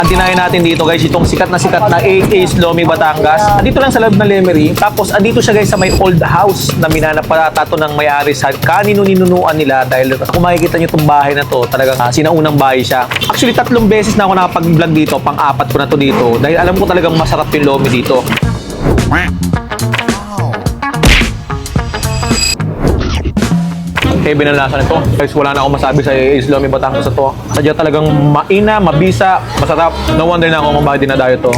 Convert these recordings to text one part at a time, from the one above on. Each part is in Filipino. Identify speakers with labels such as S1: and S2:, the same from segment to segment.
S1: Ang dinayo natin dito guys, itong sikat na AA's Lomi Batangas. Andito lang sa loob ng Lemery. Tapos andito siya guys sa may old house na minanapatato ng may-ari sa kanino-ninunuan nila. Dahil kung makikita nyo itong bahay na to, talagang sinaunang bahay siya. Actually, 3 beses na ako nakapag-vlog dito. Pang-4 ko na to dito. Dahil alam ko talagang masarap yung Lomi dito. Heavy ng lasa nito. Guys, wala na akong masabi sa AA's Lomi Batangas na to. Sadya talagang maina, mabisa, masarap. No wonder na ako kung bakit dinadayo to.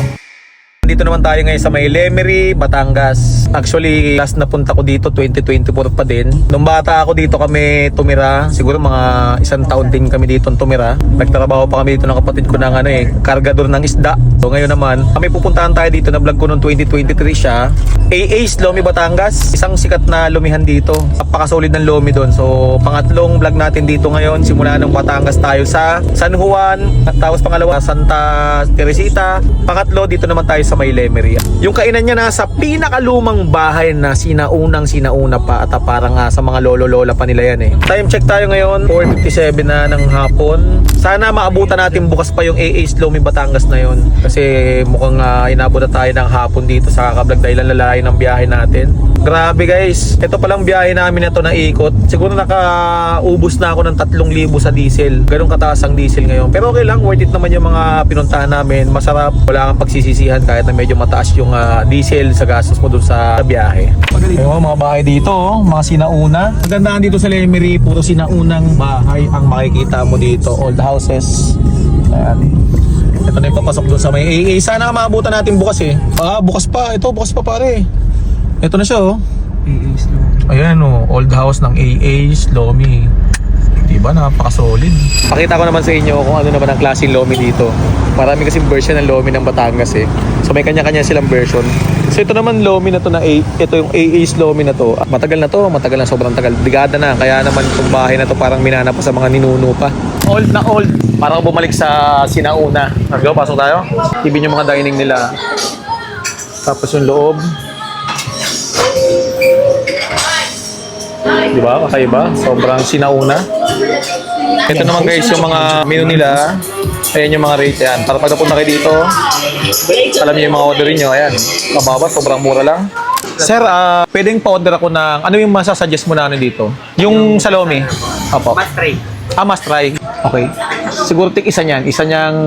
S1: Dito naman tayo ngayon sa may Lemery, Batangas. Actually, last na punta ko dito, 2024 pa din. Nung bata ako dito kami tumira, siguro mga 1 taon din kami dito tumira. Nagtrabaho pa kami dito ng kapatid ko ng kargador ng isda. So ngayon naman, kami pupuntahan tayo dito, na vlog ko noong 2023 siya. AA's Lomi Batangas, isang sikat na lumihan dito. Napakasolid ng Lomi doon. So pangatlong vlog natin dito ngayon, simula ng Batangas tayo sa San Juan, at tapos pangalawa Santa Teresita. Pangatlo dito naman tayo sa may Lemery. Yung kainan niya nasa pinakalumang bahay na sinauna pa, at parang sa mga lolo-lola pa nila yan eh. Time check tayo ngayon, 4:57 na ng hapon. Sana maabutan natin bukas pa yung AA's Lomi Batangas na yon. Kasi mukhang inabot na tayo ng hapon dito sa Kablog dahil lalay ng biyahe natin. Grabe guys, ito palang biyahe namin na to na ikot. Siguro nakaubos na ako ng 3,000 sa diesel. Ganun kataas ang diesel ngayon. Pero okay lang, worth it naman yung mga pinuntahan namin. Masarap, wala kang pagsisisihan kahit na medyo mataas yung diesel sa gastos mo dun sa biyahe. Ayun, mga bahay dito, mga sinauna. Magandaan dito sa Lemery, puro sinaunang bahay ang makikita mo dito. Old houses. Ayan. Ito na yung papasok doon sa may AA. Sana maabutan natin bukas eh. Bukas pa. Ito, bukas pa pare. Ito na siya oh. AA's Lomi. Ayan oh, old house ng AA's Lomi. Diba, napaka-solid. Pakita ko naman sa inyo kung ano naman ang klaseng Lomi dito. Marami kasing version ng Lomi ng Batangas eh. So may kanya-kanya silang version. So ito naman Lomi na to ito yung AA's Lomi na to. Matagal na, sobrang tagal. Digada na, kaya naman itong bahay na to parang minana pa sa mga ninuno pa. Old na old. Parang bumalik sa sinauna. Go, pasok tayo. Ibin yung mga dining nila. Tapos yung loob. Diba? Kakaiba. Sobrang sinauna. Ito naman guys yung mga menu nila. Ayan yung mga rate yan. Para pag napunta kayo dito, alam niyo yung mga order nyo. Ayan. Mababa. Sobrang mura lang. Sir, pwedeng pa-order ako ng ano yung masasuggest mo na dito? Yung sa Lomi? Opo.
S2: Must try.
S1: Must try. Okay. Siguro isa niyan. Isa niyang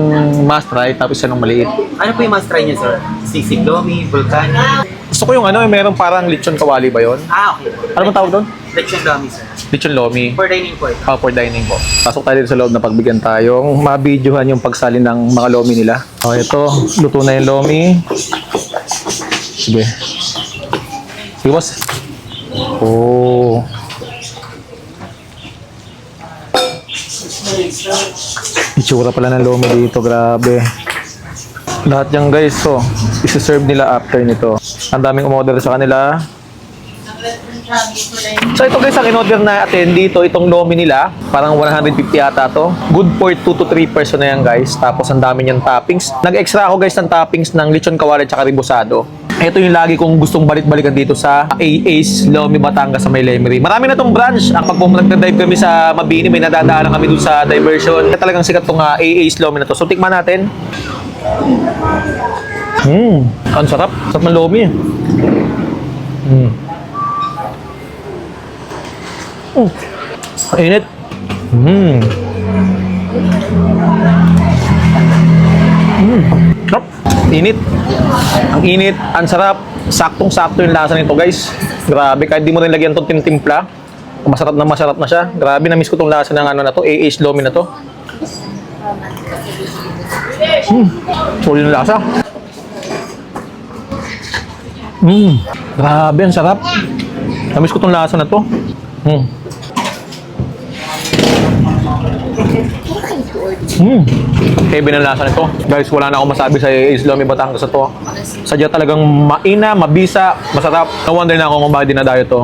S1: must try, tapos isa ng maliit.
S2: Ano po yung must try niyo, sir? Sisig Lomi, Volcano.
S1: Gusto ko yung meron parang lechon kawali ba yun?
S2: Okay.
S1: Ano bang tawag doon?
S2: Lechon Lomi, sir.
S1: Lechon Lomi.
S2: For dining po ito.
S1: For dining po. Pasok tayo dito sa loob na pagbigyan tayong mabidyohan yung pagsalin ng mga Lomi nila. Okay, ito. Luto na yung Lomi. Sige. Sige, boss. Oh. Itsura pala ng Lomi dito. Grabe. Lahat yan guys, so isi-serve nila after nito. Ang daming umorder sa kanila. So ito guys, ang in-order natin dito, itong Lomi nila, parang 150 yata to. Good for 2 to 3 person na yan guys. Tapos ang dami niyang toppings. Nag-extra ako guys ng toppings ng lechon kawali at ribosado. Ito yung lagi kong gustong balik-balikan dito sa AA's Lomi Batangas sa may Lemery. Marami na tong branch. Ang pag-dive kami sa Mabini, may nadadaanan kami dun sa diversion. Kaya talagang sikat tong AA's Lomi na to. So tikman natin. Ang sarap. Sarap ng Lomi. Ang init. Sarap. Init. Ang init. Ang sarap. Saktong-sakto yung lasa nito guys. Grabe. Kahit di mo rin lagyan itong timpla. Masarap na siya. Grabe. Na-miss ko itong lasa ng na to. AA's Lomi na to. Solid yung lasa. Grabe, ang sarap. Namiss ko tong lasa na to. Heavy ng lasa nito. Guys, wala na akong masabi sa AA's Lomi Batangas na to. Sadya talagang maina, mabisa, masarap. No wonder na ako kung bakit dinadayo to.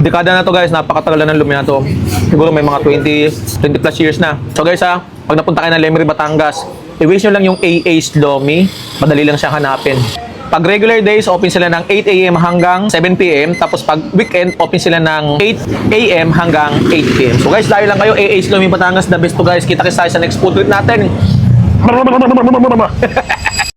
S1: Dekada na to guys, napakatagal na ng Lomi na to. Siguro may mga 20 plus years na. So guys pag napunta kayo ng Lemery, Batangas, i-wish nyo lang yung AA's Lomi. Madali lang siyang hanapin. Pag regular days, open sila ng 8 AM hanggang 7 PM. Tapos pag weekend, open sila ng 8 AM hanggang 8 PM. So guys, dahil lang kayo, AA's Lomi Batangas, the best to guys. Kita-kits tayo sa next food trip natin.